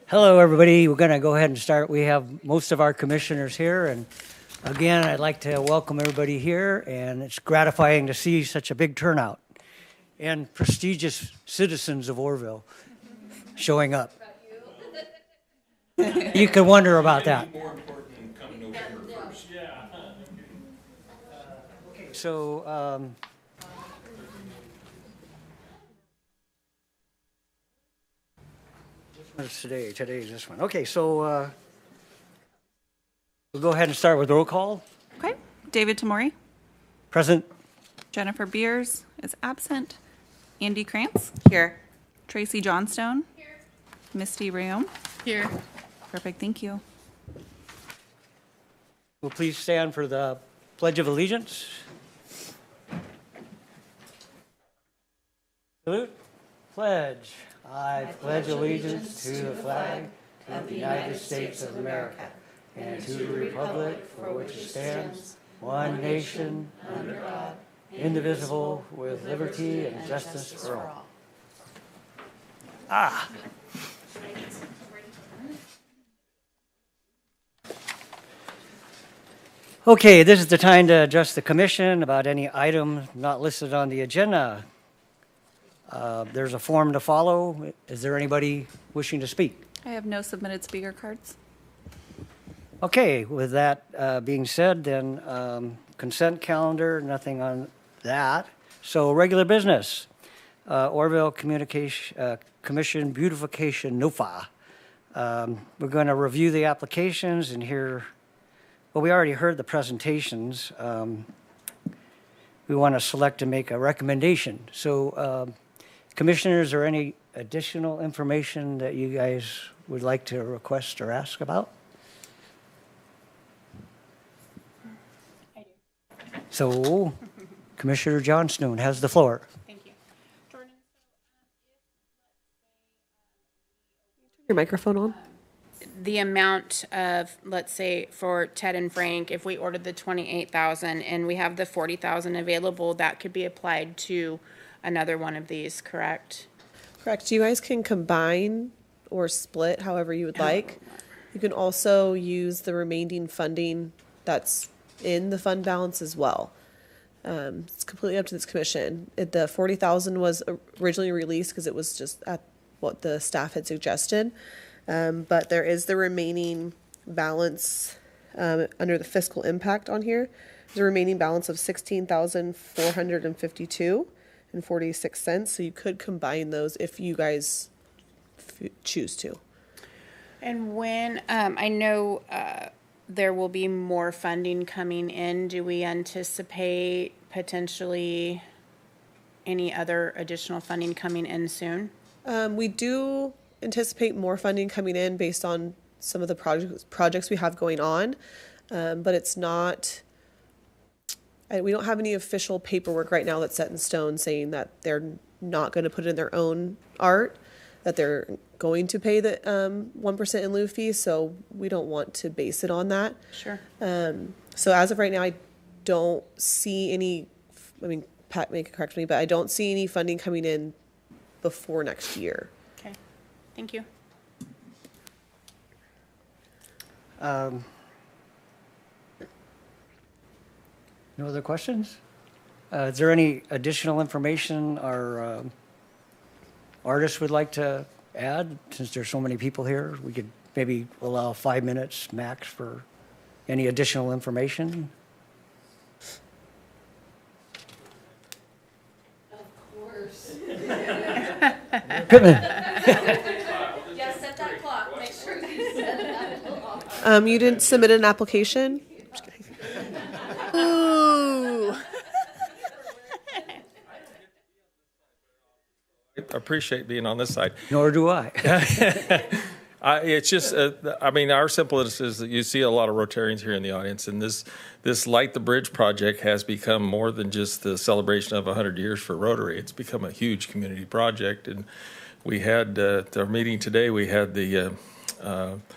Hello, everybody. We're going to go ahead and start. We have most of our commissioners here, and again, I'd like to welcome everybody here, and it's gratifying to see such a big turnout and prestigious citizens of Oroville showing up. You can wonder about that. More important than coming November 1st. Okay, so what's today? Today's this one. Okay, so we'll go ahead and start with roll call. Okay. David Tamori. Present. Jennifer Beers is absent. Andy Krantz. Here. Tracy Johnstone. Here. Misty Rayom. Here. Perfect. Thank you. Will please stand for the Pledge of Allegiance. Salute. Pledge. I pledge allegiance to the flag of the United States of America and to the republic for which it stands, one nation, under God, indivisible, with liberty and justice for all. Okay, this is the time to address the commission about any item not listed on the agenda. There's a form to follow. Is there anybody wishing to speak? I have no submitted speaker cards. Okay, with that being said, then consent calendar, nothing on that. So regular business, Oroville Commission Beautification NOFA. We're going to review the applications and hear, well, we already heard the presentations. We want to select and make a recommendation. So commissioners, is there any additional information that you guys would like to request or ask about? I do. So, Commissioner Johnstone has the floor. Thank you. Jordan, Your microphone on? the amount of, let's say, for Ted and Frank, if we ordered the 28,000 and we have the 40,000 available, that could be applied to another one of these, correct? Correct. You guys can combine or split however you would like. You can also use the remaining funding that's in the fund balance as well. It's completely up to this commission. The 40,000 was originally released because it was just at what the staff had suggested. But there is the remaining balance under the fiscal impact on here. There's a remaining balance of 16,452 and 46 cents. So you could combine those if you guys choose to. And when, I know there will be more funding coming in, do we anticipate potentially any other additional funding coming in soon? We do anticipate more funding coming in based on some of the projects we have going on, but it's not, we don't have any official paperwork right now that's set in stone saying that they're not going to put in their own art, that they're going to pay the 1% in lieu fee, so we don't want to base it on that. Sure. So as of right now, I don't see any, I mean, Pat may correct me, but I don't see any funding coming in before next year. Okay. Thank you. No other questions? Is there any additional information our artists would like to add? Since there's so many people here, we could maybe allow 5 minutes max for any additional information. Of course. Pittman. Yeah, set that clock. Make sure you set it up a little off. You didn't submit an application? Just kidding. Ooh. I appreciate being on this side. Nor do I. It's just, I mean, our simplest is that you see a lot of Rotarians here in the audience, and this Light the Bridge project has become more than just the celebration of 100 years for Rotary. It's become a huge community project, and we had, at our meeting today, we had the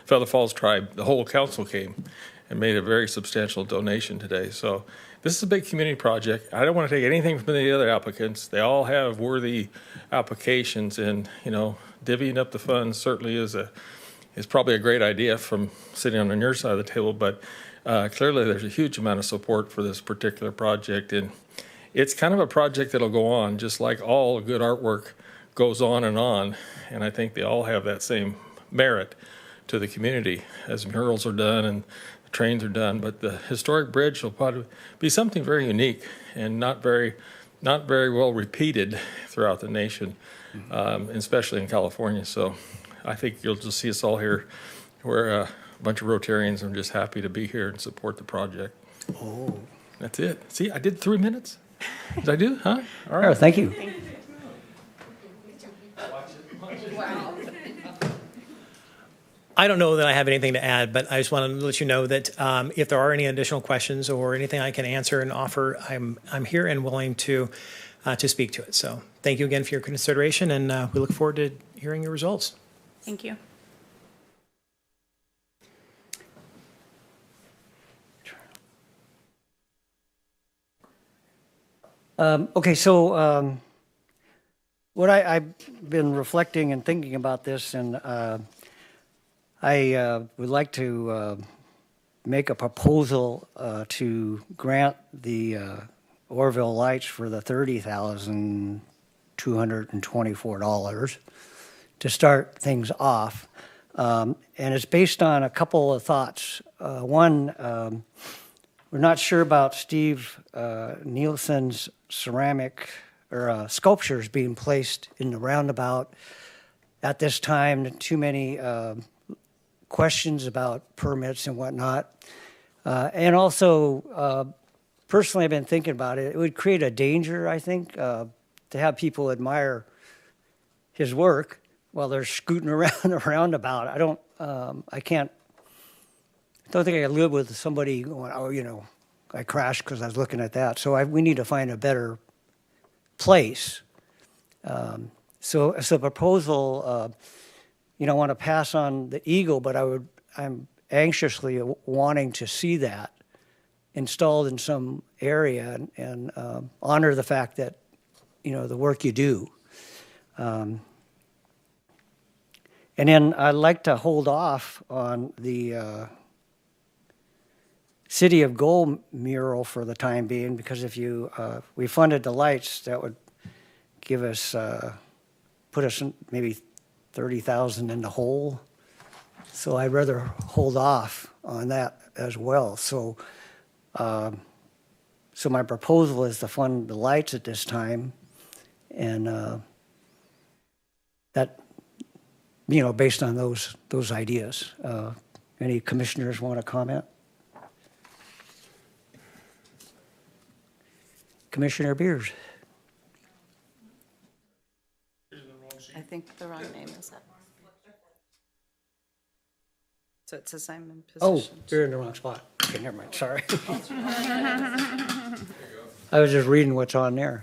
Feather Falls tribe, the whole council came and made a very substantial donation today. So this is a big community project. I don't want to take anything from the other applicants. They all have worthy applications, and, you know, divvying up the funds certainly is a is probably a great idea from sitting on your side of the table, but clearly there's a huge amount of support for this particular project. And it's kind of a project that'll go on, just like all good artwork goes on. And I think they all have that same merit to the community as murals are done and the trains are done. But the historic bridge will probably be something very unique and not very well repeated throughout the nation, especially in California. So I think you'll just see us all here. We're a bunch of Rotarians. I'm just happy to be here and support the project. Oh. That's it. See, I did 3 minutes. Did I do? Huh? All Oh, right. thank you. I don't know that I have anything to add, but I just want to let you know that if there are any additional questions or anything I can answer and offer, I'm here and willing to speak to it. So thank you again for your consideration, and we look forward to hearing your results. Thank you. Okay, so what I've been reflecting and thinking about this, and I would like to make a proposal to grant the Oroville Lights for the $30,224 to start things off. And it's based on a couple of thoughts. One, we're not sure about Steve Nielsen's ceramic or sculptures being placed in the roundabout at this time. Too many questions about permits and whatnot. And also, personally, I've been thinking about it. It would create a danger, I think, to have people admire his work while they're scooting around the roundabout. I don't think I can live with somebody going, oh, you know, I crashed because I was looking at that. So we need to find a better place. So as a proposal, you know, I want to pass on the Eagle, but I'm anxiously wanting to see that installed in some area and honor the fact that, you know, the work you do. And then I'd like to hold off on the City of Gold mural for the time being, because if we funded the lights, that would give us, put us in maybe 30,000 in the hole. So I'd rather hold off on that as well. So, so my proposal is to fund the lights at this time, and that, you know, based on those ideas. Any commissioners want to comment? Commissioner Beers. I think the wrong name is that. So it's assignment Oh, position. you're in the wrong spot. Okay, never mind, sorry. I was just reading what's on there.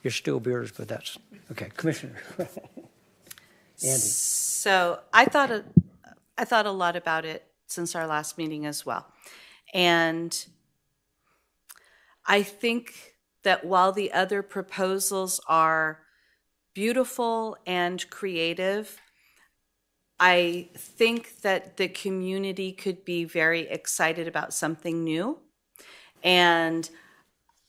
You're still Beers, but that's, okay, Commissioner. Andy. So I thought a lot about it since our last meeting as well. And I think that while the other proposals are beautiful and creative, I think that the community could be very excited about something new. And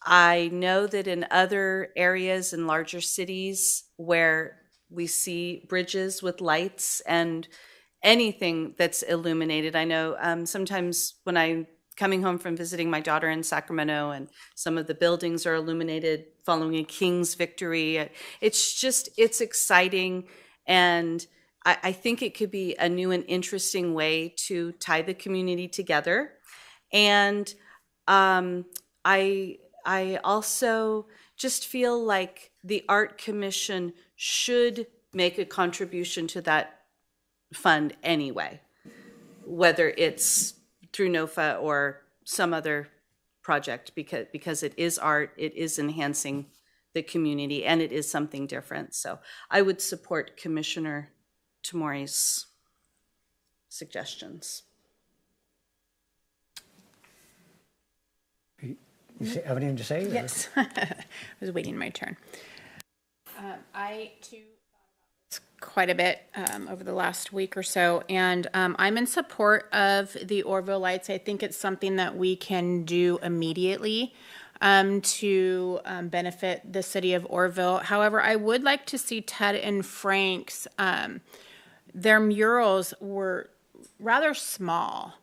I know that in other areas in larger cities where we see bridges with lights and anything that's illuminated, I know sometimes when I'm coming home from visiting my daughter in Sacramento and some of the buildings are illuminated following a King's victory, it's exciting. And I think it could be a new and interesting way to tie the community together. And I also just feel like the Art Commission should make a contribution to that fund anyway, whether it's through NOFA or some other project, because it is art, it is enhancing the community, and it is something different. So I would support Commissioner Tamori's suggestions. You have anything to say? Or? Yes, I was waiting my turn. I too thought about this quite a bit over the last week or so, and I'm in support of the Oroville lights. I think it's something that we can do immediately to benefit the city of Oroville. However, I would like to see Ted and Frank's, their murals were rather small.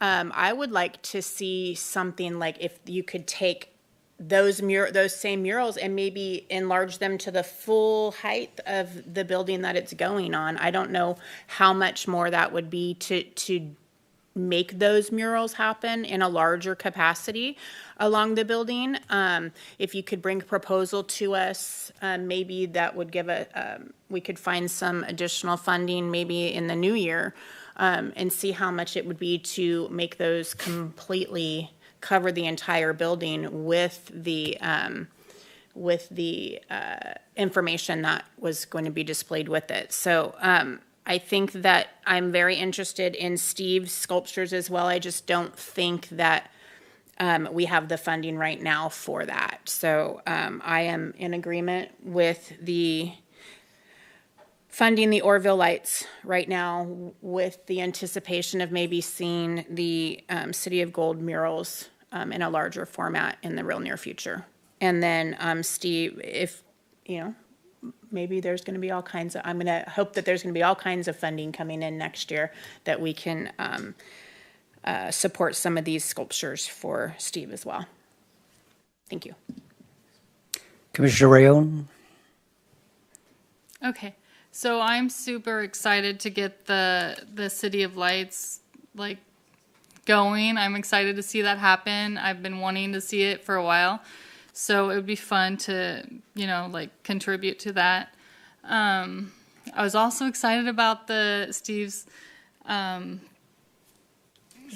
I would like to see something like if you could take those same murals and maybe enlarge them to the full height of the building that it's going on. I don't know how much more that would be to make those murals happen in a larger capacity along the building. If you could bring a proposal to us, maybe that would give we could find some additional funding maybe in the new year, and see how much it would be to make those completely cover the entire building with the information that was going to be displayed with it. So I think that I'm very interested in Steve's sculptures as well. I just don't think that we have the funding right now for that. So I am in agreement with the funding the Oroville lights right now, with the anticipation of maybe seeing the City of Gold murals in a larger format in the real near future. And then Steve, if, maybe there's going to be all kinds of, I'm going to hope that there's going to be all kinds of funding coming in next year that we can support some of these sculptures for Steve as well. Thank you. Commissioner Rayon? Okay. So I'm super excited to get the City of Lights going. I'm excited to see that happen. I've been wanting to see it for a while. So it would be fun to, contribute to that. I was also excited about Steve's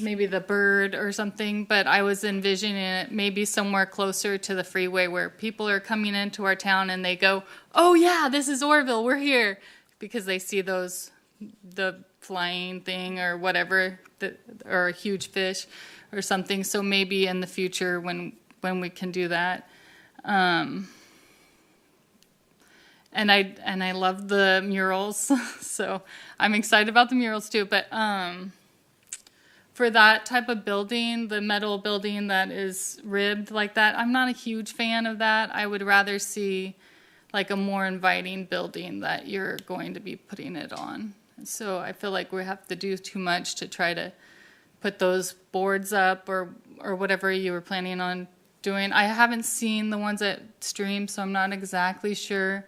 maybe the bird or something, but I was envisioning it maybe somewhere closer to the freeway where people are coming into our town and they go, oh yeah, this is Oroville, we're here, because they see the flying thing or whatever, or a huge fish or something. So maybe in the future when we can do that. And I love the murals, so I'm excited about the murals too. But for that type of building, the metal building that is ribbed like that, I'm not a huge fan of that. I would rather see a more inviting building that you're going to be putting it on. So I feel like we have to do too much to try to put those boards up or whatever you were planning on doing. I haven't seen the ones at Stream, so I'm not exactly sure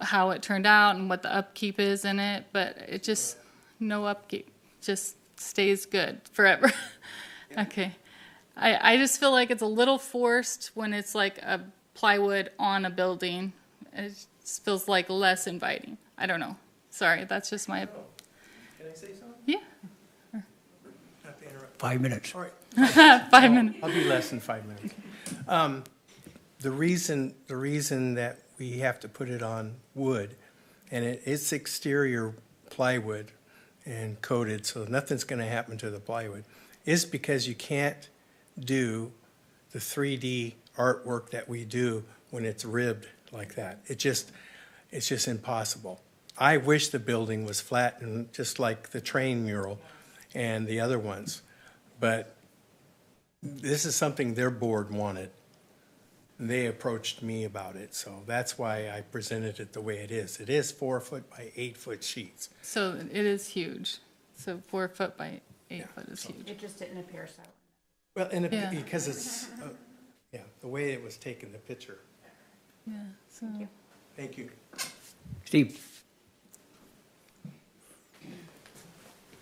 how it turned out and what the upkeep is in it, but it just, no upkeep, just stays good forever. Okay. I just feel like it's a little forced when it's like a plywood on a building. It just feels like less inviting. I don't know. Sorry, that's just my... Can I say something? Yeah. Not to interrupt. 5 minutes. All right. 5 minutes. I'll be less than 5 minutes. The reason that we have to put it on wood, and it's exterior plywood and coated, so nothing's going to happen to the plywood, is because you can't do the 3D artwork that we do when it's ribbed like that. It's just impossible. I wish the building was flat and just like the train mural and the other ones, but this is something their board wanted. They approached me about it, so that's why I presented it the way it is. It is 4 foot by 8 foot sheets. So it is huge. So 4 foot by 8 foot is huge. It just didn't appear so. Well, and Yeah. because it's, the way it was taken, the picture. Yeah. So. Thank you. Steve?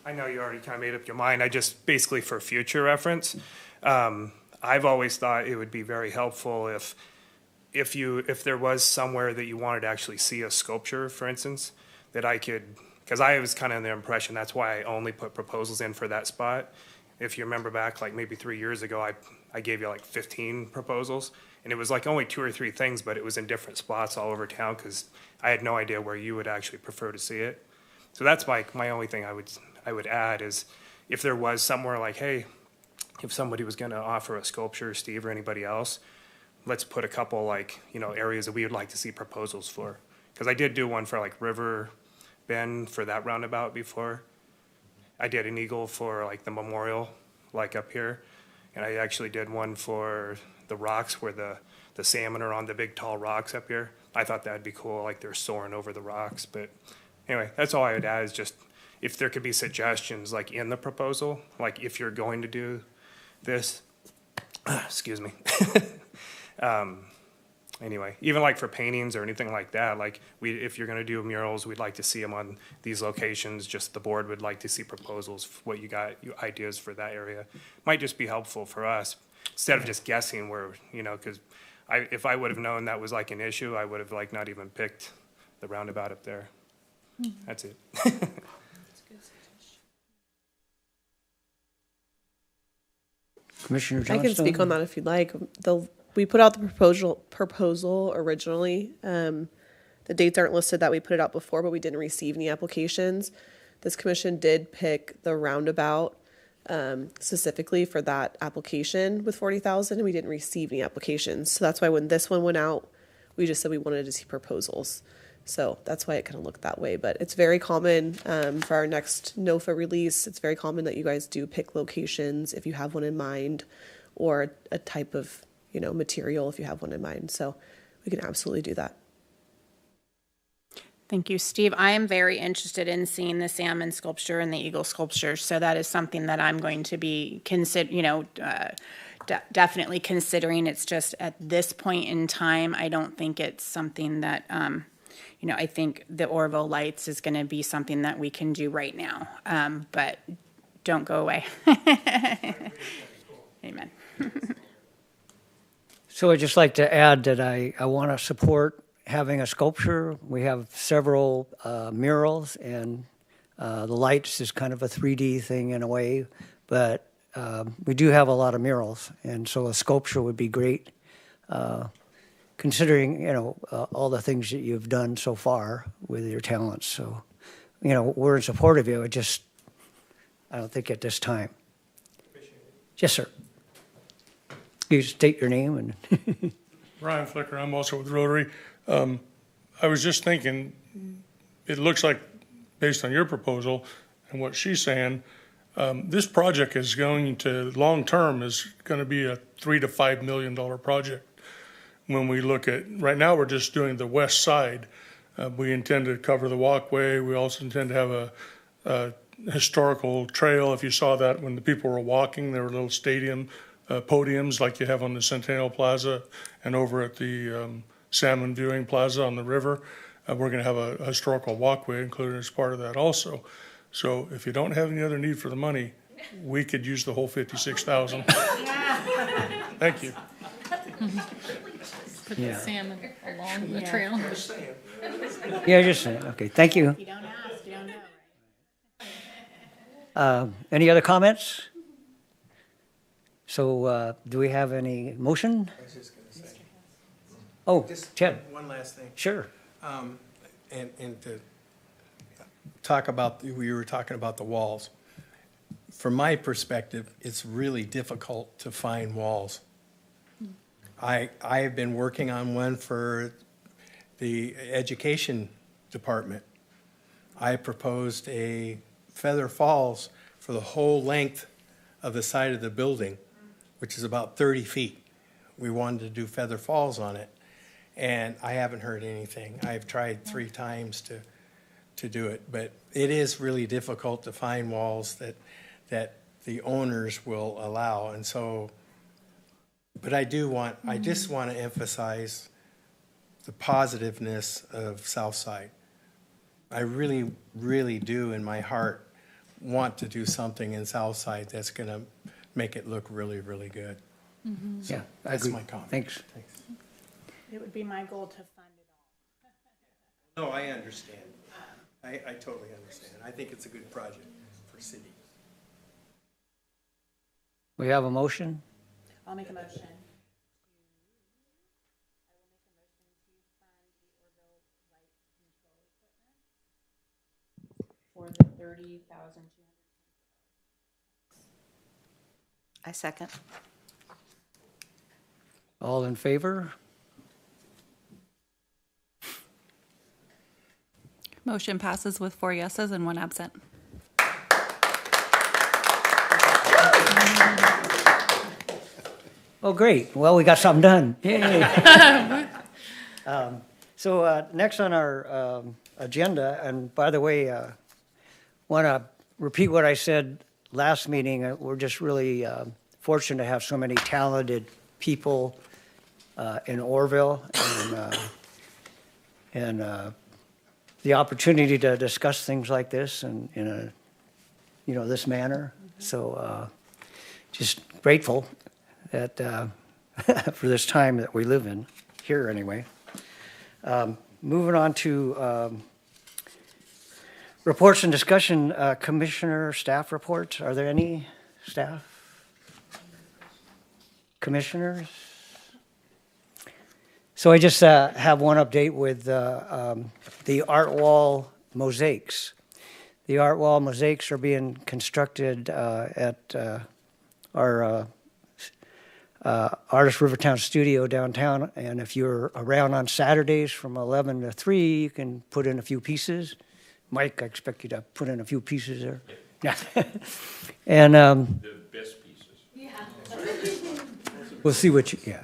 I know you already kind of made up your mind. I just, basically for future reference, I've always thought it would be very helpful if there was somewhere that you wanted to actually see a sculpture, for instance, that I could, because I was kind of under the impression that's why I only put proposals in for that spot. If you remember back, maybe 3 years ago, I gave you 15 proposals, and it was only 2 or 3 things, but it was in different spots all over town because I had no idea where you would actually prefer to see it. So that's my only thing I would add is if there was somewhere hey, if somebody was going to offer a sculpture, Steve or anybody else, let's put a couple areas that we would like to see proposals for. Because I did do one for like River Bend for that roundabout before. I did an eagle for like the memorial, like up here. And I actually did one for the rocks where the salmon are on the big tall rocks up here. I thought that'd be cool, like they're soaring over the rocks. But anyway, that's all I would add is just if there could be suggestions like in the proposal, like if you're going to do this, excuse me. Anyway, even like for paintings or anything like that, like if you're going to do murals, we'd like to see them on these locations. Just the board would like to see proposals, what you got, ideas for that area. Might just be helpful for us instead of just guessing where, because if I would have known that was like an issue, I would have like not even picked the roundabout up there. That's it. Commissioner I Johnstone? can speak on that if you'd like. We put out the proposal originally. The dates aren't listed that we put it out before, but we didn't receive any applications. This commission did pick the roundabout specifically for that application with 40,000, and we didn't receive any applications. So that's why when this one went out, we just said we wanted to see proposals. So that's why it kind of looked that way. But it's very common for our next NOFA release. It's very common that you guys do pick locations if you have one in mind, or a type of material if you have one in mind. So we can absolutely do that. Thank you, Steve. I am very interested in seeing the salmon sculpture and the eagle sculpture. So that is something that I'm going to be definitely considering. It's just at this point in time, I don't think it's something that, I think the Oroville Lights is going to be something that we can do right now. But don't go away. Amen. So I'd just like to add that I want to support having a sculpture. We have several murals, and the lights is kind of a 3D thing in a way, but we do have a lot of murals, and so a sculpture would be great, considering all the things that you've done so far with your talents. So, we're in support of you. I don't think at this time. Yes, sir. You state your name and. Ryan Flicker, I'm also with Rotary. I was just thinking, it looks like, based on your proposal and what she's saying, this project is going to, long-term, is going to be a $3 to $5 million project. When we look at, right now, we're just doing the west side. We intend to cover the walkway. We also intend to have a historical trail. If you saw that when the people were walking, there were little stadium podiums like you have on the Centennial Plaza and over at the Salmon Viewing Plaza on the river. We're going to have a historical walkway included as part of that also. So if you don't have any other need for the money, we could use the whole 56,000. Thank you. Put the salmon along the trail. Yeah, just saying. Okay, thank you. If you don't ask, you don't know, right? Any other comments? So do we have any motion? I was just going to say. Oh, Just Ted. one last thing. Sure. And to talk about, we were talking about the walls. From my perspective, it's really difficult to find walls. I have been working on one for the education department. I proposed a Feather Falls for the whole length of the side of the building, which is about 30 feet. We wanted to do Feather Falls on it, and I haven't heard anything. I've tried 3 times to do it, but it is really difficult to find walls that the owners will allow. And so, but I just want to emphasize the positiveness of Southside. I really, really do in my heart want to do something in Southside that's going to make it look really, really good. Mm-hmm. So Yeah, I that's agree. my comment. Thanks. It would be my goal to fund it all. No, I understand. I totally understand. I think it's a good project for city. We have a motion? I'll make a motion. For the 30,200. I second. All in favor? Motion passes with 4 yeses and 1 absent. Oh, great. Well, we got something done. Yay. So next on our agenda, and by the way, want to repeat what I said last meeting. We're just really fortunate to have so many talented people in Oroville, and the opportunity to discuss things like this and in a this manner. So just grateful that for this time that we live in here anyway. Moving on to reports and discussion, commissioner staff reports. Are there any staff? Commissioners? So I just have one update with the art wall mosaics. The art wall mosaics are being constructed at our Artist Rivertown Studio downtown, and if you're around on Saturdays from 11 to 3, you can put in a few pieces. Mike, I expect you to put in a few pieces there. Yeah. And The best pieces. Yeah. we'll see what you, yeah.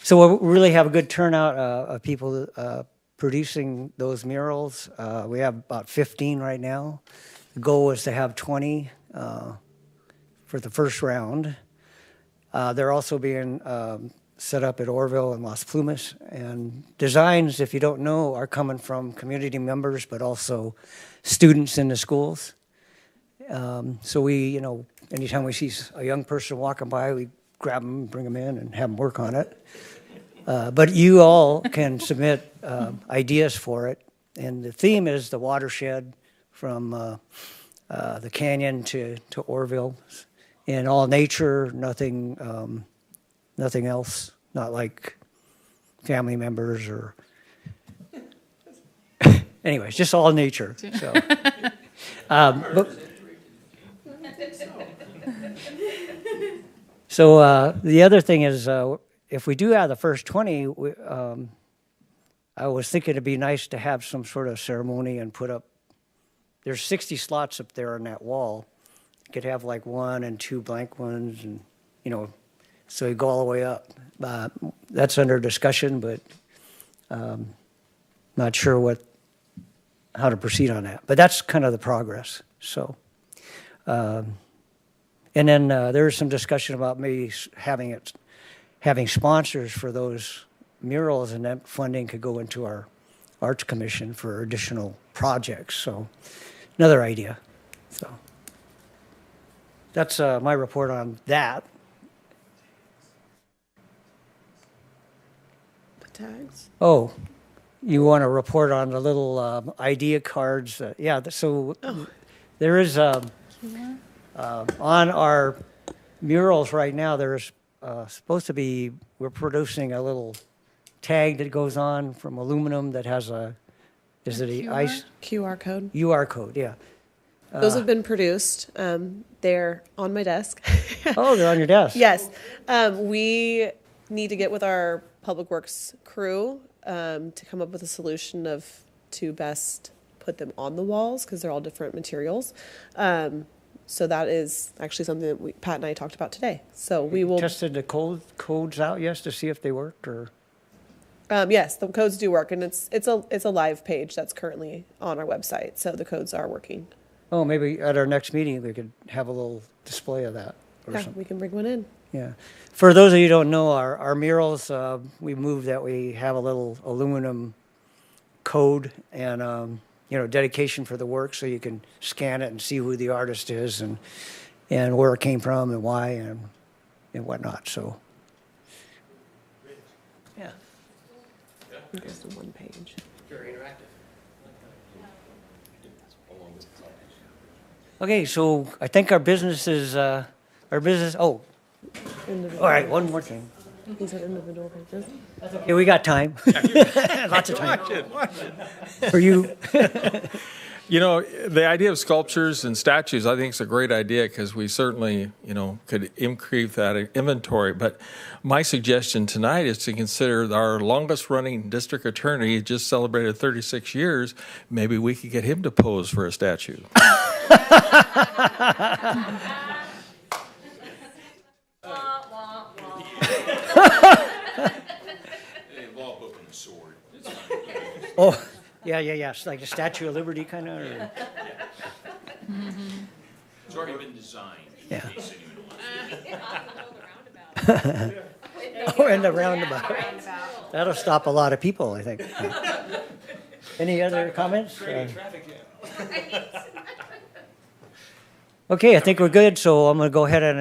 So we'll really have a good turnout of people producing those murals. We have about 15 right now. The goal is to have 20 for the first round. They're also being set up at Oroville and Las Plumas. And designs, if you don't know, are coming from community members, but also students in the schools. So we, anytime we see a young person walking by, we grab them, bring them in, and have them work on it. But you all can submit ideas for it. And the theme is the watershed from the canyon to Oroville. In all nature, nothing else, not like family members or anyways, just all nature. So, the other thing is, if we do have the first 20, I was thinking it'd be nice to have some sort of ceremony and put up. There's 60 slots up there on that wall. You could have like 1 and 2 blank ones, and so you go all the way up. That's under discussion, but not sure how to proceed on that. But that's kind of the progress. So, and then there's some discussion about maybe having sponsors for those murals, and that funding could go into our Arts Commission for additional projects. So, another idea. So. That's my report on that. The tags. Oh, you want to report on the little idea cards? Yeah, so there is, on our murals right now, there's supposed to be, we're producing a little tag that goes on from aluminum that has is it a ice? QR code. UR code, yeah. Those have been produced. They're on my desk. Oh, they're on your desk. Yes. We need to get with our Public Works crew to come up with a solution to best put them on the walls because they're all different materials. So that is actually something that Pat and I talked about today. So we will tested the codes out, yes, to see if they worked, or yes, the codes do work, and it's a live page that's currently on our website. So the codes are working. oh, maybe at our next meeting we could have a little display of that or Yeah, something. we can bring one in. Yeah. For those of you who don't know, our murals, we moved that we have a little aluminum code and, dedication for the work, so you can scan it and see who the artist is and where it came from and why and whatnot. So, yeah. Just the one page. Very interactive. Okay, so I think our business is, oh, all right, one more thing. These are individual pages. Yeah, we got time. Lots of time. Watch it. For you. You know, the idea of sculptures and statues, I think is a great idea because we certainly, you know, could increase that inventory. But my suggestion tonight is to consider our longest running district attorney just celebrated 36 years. Maybe we could get him to pose for a statue. Oh, yeah. It's like a Statue of Liberty kind of. It's already been designed. Yeah. In case anyone wants it. Or in the roundabout. That'll stop a lot of people, I think. Any other comments? Okay, I think we're good, so I'm going to go ahead and